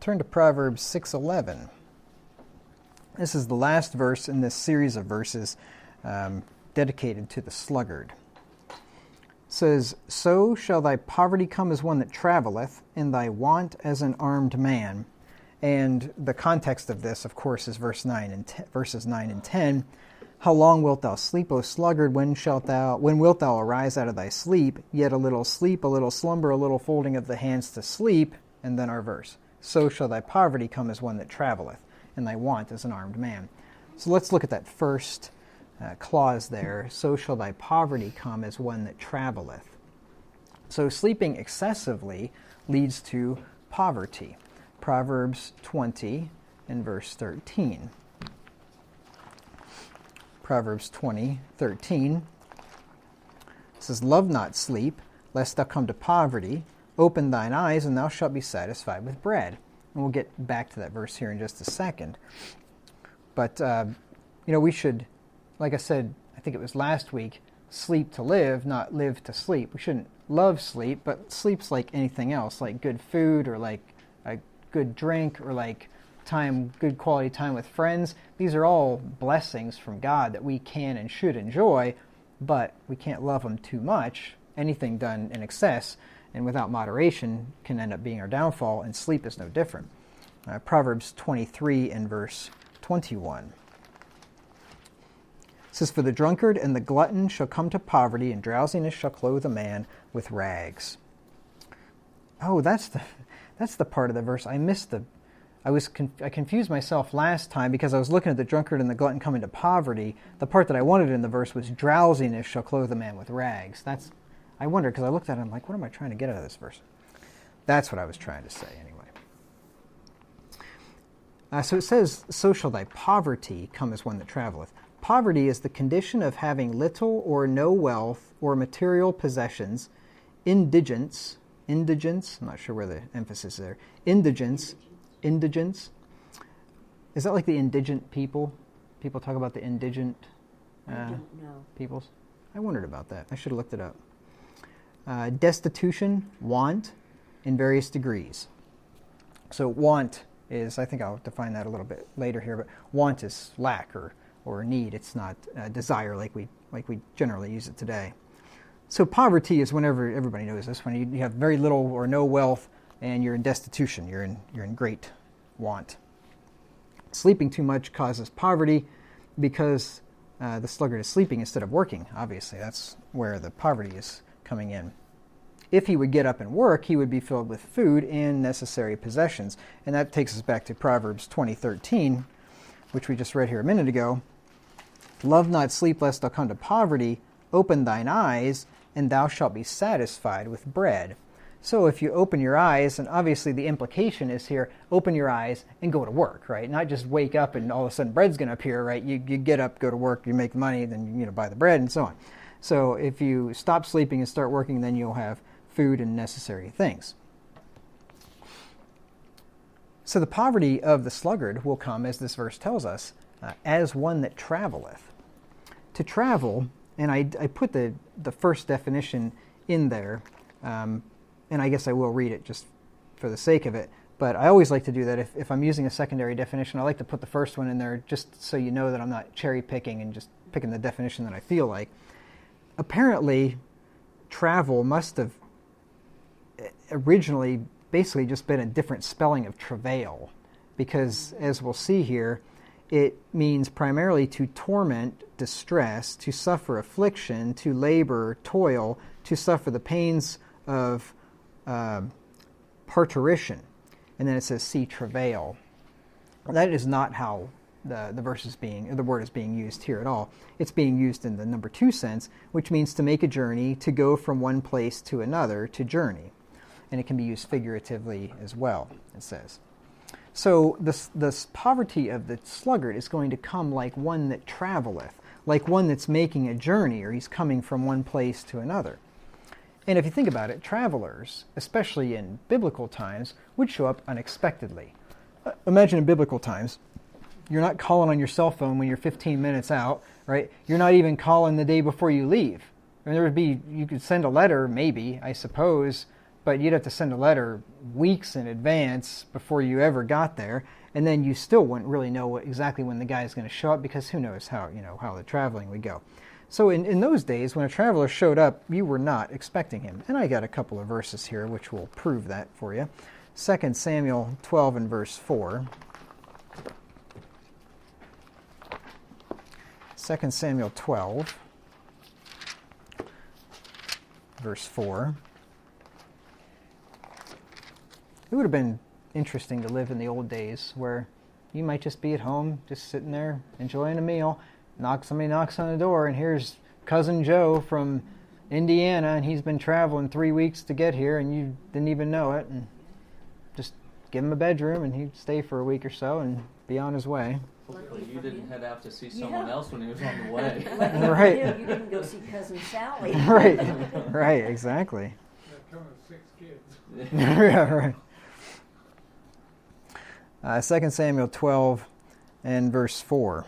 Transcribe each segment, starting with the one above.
turn to Proverbs 6:11. This is the last verse in this series of verses dedicated to the sluggard. It says, "So shall thy poverty come as one that travelleth, and thy want as an armed man." And the context of this, of course, is verses 9 and 10. "How long wilt thou sleep, O sluggard? When wilt thou arise out of thy sleep? Yet a little sleep, a little slumber, a little folding of the hands to sleep." And then our verse, "So shall thy poverty come as one that travelleth, and thy want as an armed man." So let's look at that first clause there. "So shall thy poverty come as one that travelleth." So sleeping excessively leads to poverty. Proverbs 20 and verse 13. Proverbs 20:13 says, "Love not sleep, lest thou come to poverty. Open thine eyes, and thou shalt be satisfied with bread." And we'll get back to that verse here in just a second. But, we should, like I said, I think it was last week, sleep to live, not live to sleep. We shouldn't love sleep, but sleep's like anything else, like good food or like a good drink or like good quality time with friends. These are all blessings from God that we can and should enjoy, but we can't love them too much. Anything done in excess and without moderation can end up being our downfall, and sleep is no different. Proverbs 23 and verse 21. It says, "For the drunkard and the glutton shall come to poverty, and drowsiness shall clothe a man with rags." Oh, that's the part of the verse I missed. I confused myself last time because I was looking at the drunkard and the glutton coming to poverty. The part that I wanted in the verse was drowsiness shall clothe a man with rags. I wondered, because I looked at it and I'm like, what am I trying to get out of this verse? That's what I was trying to say anyway. So it says, "So shall thy poverty come as one that travelleth." Poverty is the condition of having little or no wealth or material possessions. Indigence, I'm not sure where the emphasis is there. Indigence. Is that like the indigent people? People talk about the indigent peoples? I wondered about that. I should have looked it up. Destitution, want, in various degrees. So want is, I think I'll define that a little bit later here, but want is lack or need. It's not desire like we generally use it today. So poverty is whenever, everybody knows this, when you have very little or no wealth and you're in destitution, you're in great want. Sleeping too much causes poverty because the sluggard is sleeping instead of working. Obviously, that's where the poverty is coming in. If he would get up and work, he would be filled with food and necessary possessions. And that takes us back to Proverbs 20:13, which we just read here a minute ago. "Love not sleep, lest thou come to poverty. Open thine eyes, and thou shalt be satisfied with bread." So if you open your eyes, and obviously the implication is here, open your eyes and go to work, right? Not just wake up and all of a sudden bread's going to appear, right? You get up, go to work, you make money, then you buy the bread and so on. So if you stop sleeping and start working, then you'll have food and necessary things. So the poverty of the sluggard will come, as this verse tells us, as one that travelleth. To travel, and I put the first definition in there, and I guess I will read it just for the sake of it, but I always like to do that. If I'm using a secondary definition, I like to put the first one in there just so you know that I'm not cherry picking and just picking the definition that I feel like. Apparently, travel must have originally basically just been a different spelling of travail, because as we'll see here, it means primarily to torment, distress, to suffer affliction, to labor, toil, to suffer the pains of parturition. And then it says, "see travail." That is not how the word is being used here at all. It's being used in the number 2 sense, which means to make a journey, to go from one place to another, to journey. And it can be used figuratively as well, it says. So this poverty of the sluggard is going to come like one that travelleth, like one that's making a journey, or he's coming from one place to another. And if you think about it, travelers, especially in biblical times, would show up unexpectedly. Imagine in biblical times, you're not calling on your cell phone when you're 15 minutes out, right? You're not even calling the day before you leave. And you could send a letter, maybe, I suppose, but you'd have to send a letter weeks in advance before you ever got there, and then you still wouldn't really know exactly when the guy is going to show up, because who knows how the traveling would go. So in those days, when a traveler showed up, you were not expecting him. And I got a couple of verses here which will prove that for you. 2 Samuel 12 and verse 4. 2 Samuel 12, verse 4. It would have been interesting to live in the old days where you might just be at home, just sitting there, enjoying a meal. Somebody knocks on the door, and here's Cousin Joe from Indiana, and he's been traveling 3 weeks to get here, and you didn't even know it. And just give him a bedroom, and he'd stay for a week or so and be on his way. Hopefully you didn't head out to see someone else when he was on the way. Right. You didn't go see Cousin Sally. Right, exactly. Come with 6 kids. Yeah, right. 2 Samuel 12 and verse 4.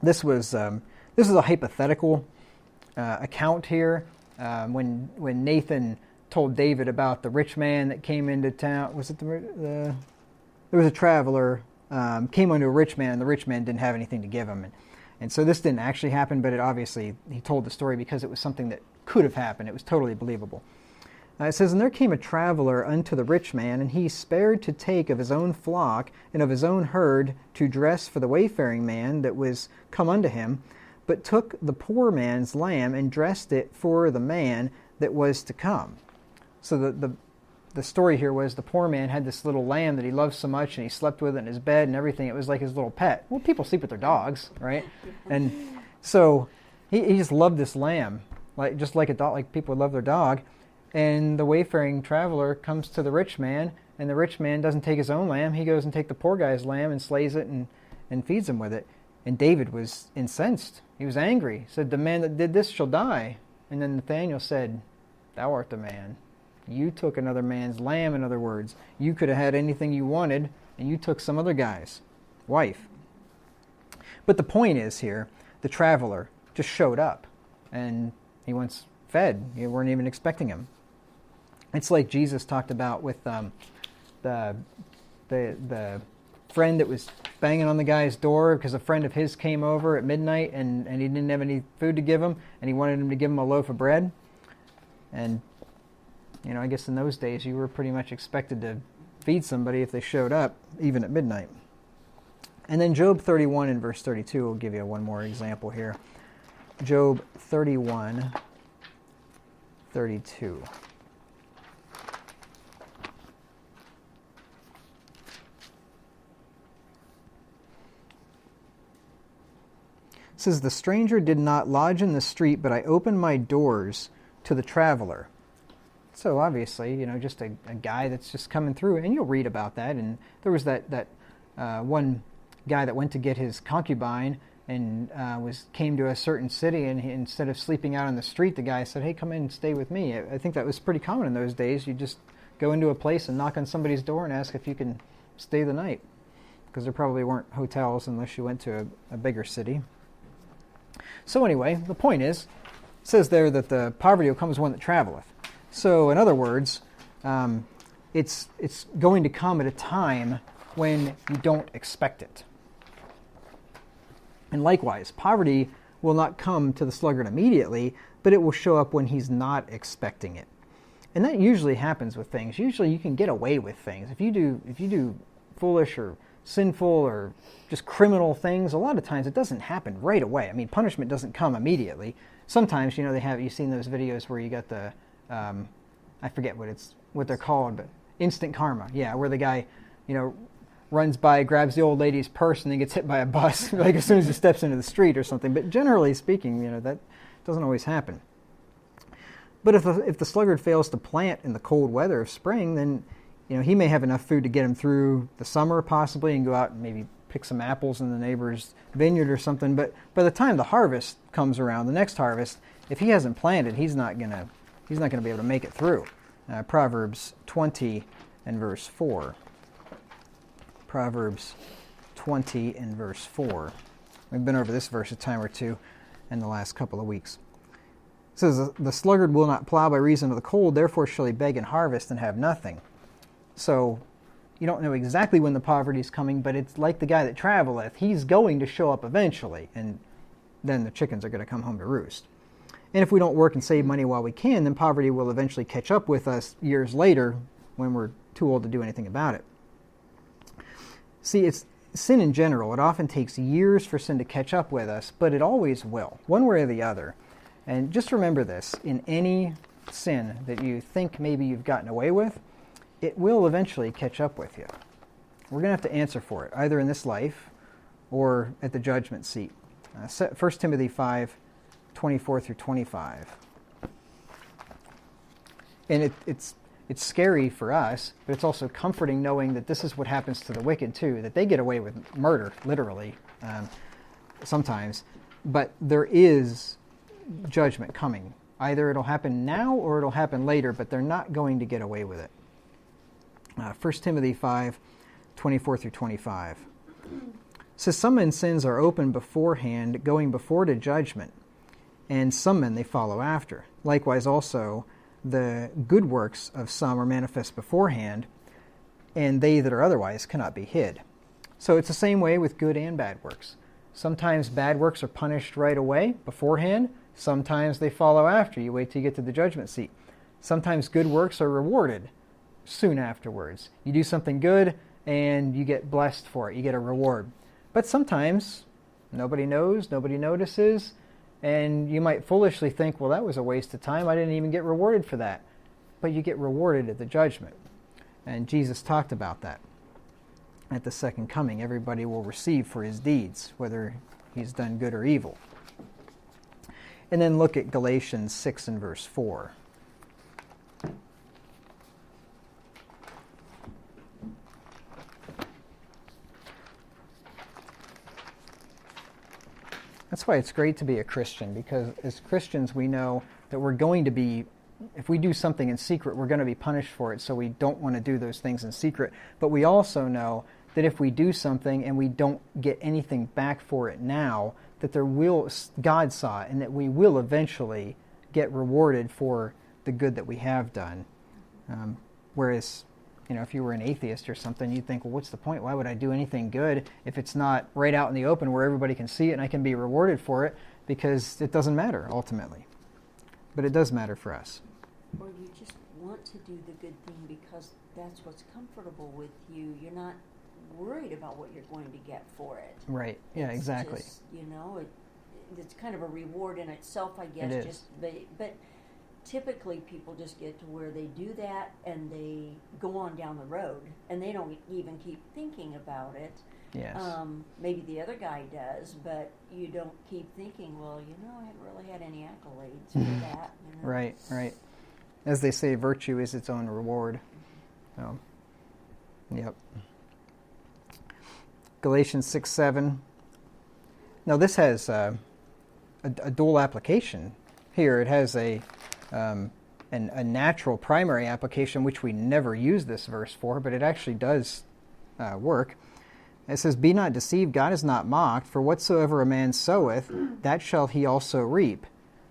This is a hypothetical account here. When Nathan told David about the rich man that came into town, was it there was a traveler came unto a rich man, and the rich man didn't have anything to give him, and so this didn't actually happen, but he told the story because it was something that could have happened. It was totally believable. It says, "And there came a traveler unto the rich man, and he spared to take of his own flock and of his own herd to dress for the wayfaring man that was come unto him, but took the poor man's lamb and dressed it for the man that was to come." So the story here was the poor man had this little lamb that he loved so much, and he slept with it in his bed and everything. It was like his little pet. Well, people sleep with their dogs, right? And so he just loved this lamb, just like a dog, like people would love their dog. And the wayfaring traveler comes to the rich man, and the rich man doesn't take his own lamb. He goes and takes the poor guy's lamb and slays it and feeds him with it. And David was incensed. He was angry. He said, "The man that did this shall die." And then Nathanael said, "Thou art the man. You took another man's lamb," in other words. You could have had anything you wanted, and you took some other guy's wife. But the point is here, the traveler just showed up, and he wants fed. You weren't even expecting him. It's like Jesus talked about with the friend that was banging on the guy's door because a friend of his came over at midnight and he didn't have any food to give him, and he wanted him to give him a loaf of bread. And I guess in those days you were pretty much expected to feed somebody if they showed up, even at midnight. And then Job 31 and verse 32 will give you one more example here. Job 31, 32. It says, "The stranger did not lodge in the street, but I opened my doors to the traveler." So obviously, just a guy that's just coming through, and you'll read about that. And there was that one guy that went to get his concubine and came to a certain city, and instead of sleeping out on the street, the guy said, "Hey, come in and stay with me." I think that was pretty common in those days. You just go into a place and knock on somebody's door and ask if you can stay the night, because there probably weren't hotels unless you went to a bigger city. So anyway, the point is, it says there that the poverty will come as one that travelleth. So in other words, it's going to come at a time when you don't expect it. And likewise, poverty will not come to the sluggard immediately, but it will show up when he's not expecting it. And that usually happens with things. Usually you can get away with things. If you do foolish or sinful or just criminal things, a lot of times it doesn't happen right away. I mean, punishment doesn't come immediately. Sometimes, you've seen those videos where you got the, I forget what they're called, but instant karma. Yeah, where the guy, runs by, grabs the old lady's purse, and then gets hit by a bus, like as soon as he steps into the street or something. But generally speaking, that doesn't always happen. But if the sluggard fails to plant in the cold weather of spring, then he may have enough food to get him through the summer possibly, and go out and maybe pick some apples in the neighbor's vineyard or something. But by the time the harvest comes around, the next harvest, if he hasn't planted, he's not gonna be able to make it through. Proverbs 20 and verse 4. Proverbs 20 and verse 4. We've been over this verse a time or two in the last couple of weeks. It says, the sluggard will not plow by reason of the cold, therefore shall he beg and harvest and have nothing. So you don't know exactly when the poverty is coming, but it's like the guy that travelleth. He's going to show up eventually, and then the chickens are going to come home to roost. And if we don't work and save money while we can, then poverty will eventually catch up with us years later when we're too old to do anything about it. See, it's sin in general. It often takes years for sin to catch up with us, but it always will, one way or the other. And just remember this, in any sin that you think maybe you've gotten away with, it will eventually catch up with you. We're going to have to answer for it, either in this life or at the judgment seat. 1 Timothy 5:24 through 25. And it's scary for us, but it's also comforting knowing that this is what happens to the wicked too, that they get away with murder, literally, sometimes. But there is judgment coming. Either it'll happen now or it'll happen later, but they're not going to get away with it. 1 Timothy 5:24 through 25. Says, some men's sins are open beforehand, going before to judgment, and some men they follow after. Likewise also, the good works of some are manifest beforehand, and they that are otherwise cannot be hid. So it's the same way with good and bad works. Sometimes bad works are punished right away, beforehand. Sometimes they follow after. You wait till you get to the judgment seat. Sometimes good works are rewarded soon afterwards. You do something good, and you get blessed for it. You get a reward. But sometimes nobody knows, nobody notices, and you might foolishly think, well, that was a waste of time. I didn't even get rewarded for that. But you get rewarded at the judgment. And Jesus talked about that. At the second coming, everybody will receive for his deeds, whether he's done good or evil. And then look at Galatians 6 and verse 4. That's why it's great to be a Christian, because as Christians we know that we're going to be, if we do something in secret, we're going to be punished for it, so we don't want to do those things in secret. But we also know that if we do something and we don't get anything back for it now, that God saw it, and that we will eventually get rewarded for the good that we have done. Whereas, if you were an atheist or something, you'd think, well, what's the point? Why would I do anything good if it's not right out in the open where everybody can see it and I can be rewarded for it? Because it doesn't matter, ultimately. But it does matter for us. Or you just want to do the good thing because that's what's comfortable with you. You're not worried about what you're going to get for it. Right. Yeah, it's exactly. Just, it's kind of a reward in itself, I guess. It is. But typically people just get to where they do that and they go on down the road and they don't even keep thinking about it. Yes. Maybe the other guy does, but you don't keep thinking, well, I haven't really had any accolades for that. Right. As they say, virtue is its own reward. So, yep. Galatians 6:7. Now this has a dual application here. It has a natural primary application, which we never use this verse for, but it actually does work. It says, be not deceived, God is not mocked, for whatsoever a man soweth, that shall he also reap.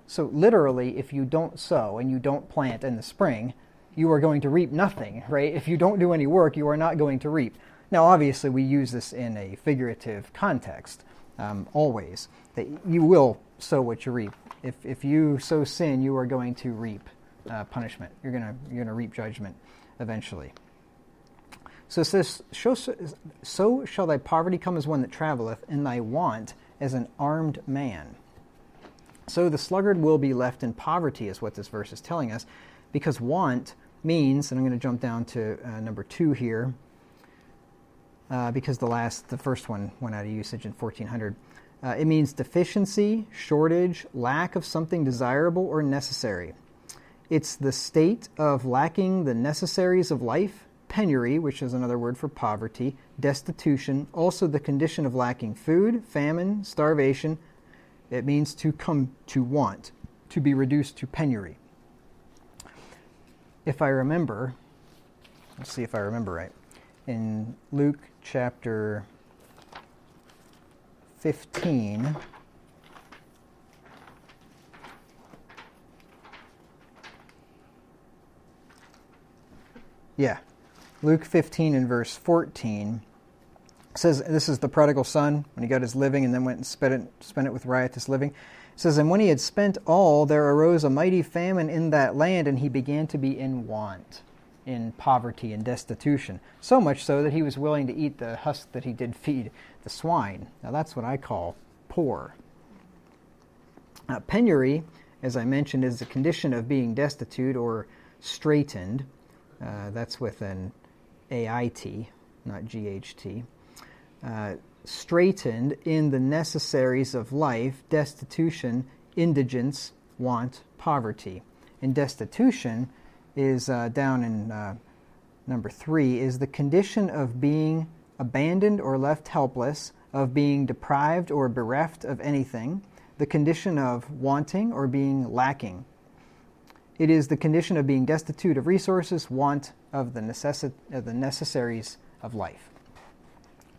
So literally, if you don't sow and you don't plant in the spring, you are going to reap nothing, right? If you don't do any work, you are not going to reap. Now, obviously, we use this in a figurative context, always, that you will sow what you reap. If you sow sin, you are going to reap punishment. You're going to reap judgment eventually. So it says, so shall thy poverty come as one that travelleth, and thy want as an armed man. So the sluggard will be left in poverty, is what this verse is telling us, because want means, and I'm going to jump down to number 2 here, because the first one went out of usage in 1400. It means deficiency, shortage, lack of something desirable or necessary. It's the state of lacking the necessaries of life, penury, which is another word for poverty, destitution, also the condition of lacking food, famine, starvation. It means to come to want, to be reduced to penury. If I remember, let's see if I remember right. In Luke chapter 15, Yeah. Luke 15 and verse 14 says, this is the prodigal son, when he got his living and then went and spent it with riotous living. It says, and when he had spent all, there arose a mighty famine in that land, and he began to be in want, in poverty and destitution. So much so that he was willing to eat the husk that he did feed the swine. Now that's what I call poor. Penury, as I mentioned, is the condition of being destitute or straitened. That's with an AIT, not GHT. Straitened in the necessaries of life, destitution, indigence, want, poverty. And destitution is down in number 3, is the condition of being abandoned or left helpless, of being deprived or bereft of anything, the condition of wanting or being lacking. It is the condition of being destitute of resources, want of the necessaries of life.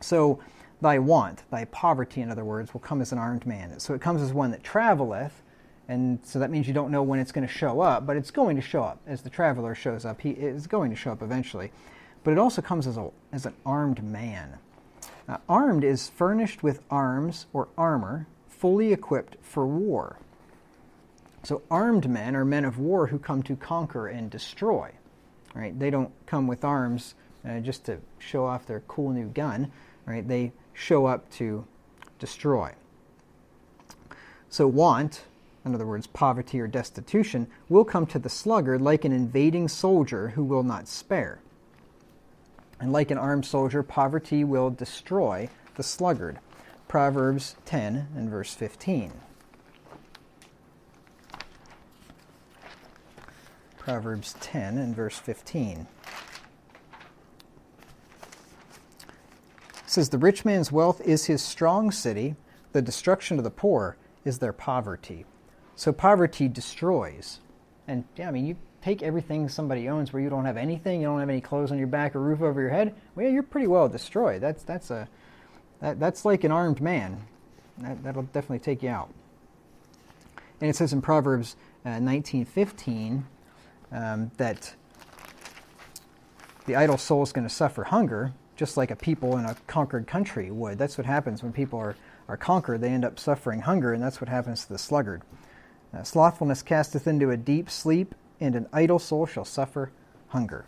So thy want, thy poverty, in other words, will come as an armed man. So it comes as one that travelleth, and so that means you don't know when it's going to show up, but it's going to show up. As the traveler shows up, he is going to show up eventually. But it also comes as an armed man. Armed is furnished with arms or armor, fully equipped for war. So armed men are men of war who come to conquer and destroy. Right? They don't come with arms just to show off their cool new gun. Right? They show up to destroy. So want, in other words, poverty or destitution, will come to the sluggard like an invading soldier who will not spare. And like an armed soldier, poverty will destroy the sluggard. Proverbs 10 and verse 15. Proverbs 10 and verse 15. It says, the rich man's wealth is his strong city, the destruction of the poor is their poverty. So poverty destroys. And yeah, I mean, you take everything somebody owns where you don't have anything, you don't have any clothes on your back or roof over your head, well, you're pretty well destroyed. That's like an armed man. That'll definitely take you out. And it says in Proverbs 19:15 that the idle soul is going to suffer hunger, just like a people in a conquered country would. That's what happens when people are conquered. They end up suffering hunger, and that's what happens to the sluggard. Slothfulness casteth into a deep sleep, and an idle soul shall suffer hunger.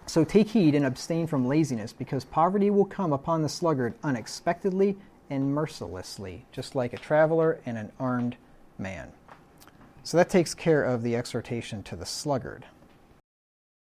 So take heed and abstain from laziness, because poverty will come upon the sluggard unexpectedly and mercilessly, just like a traveler and an armed man. So that takes care of the exhortation to the sluggard.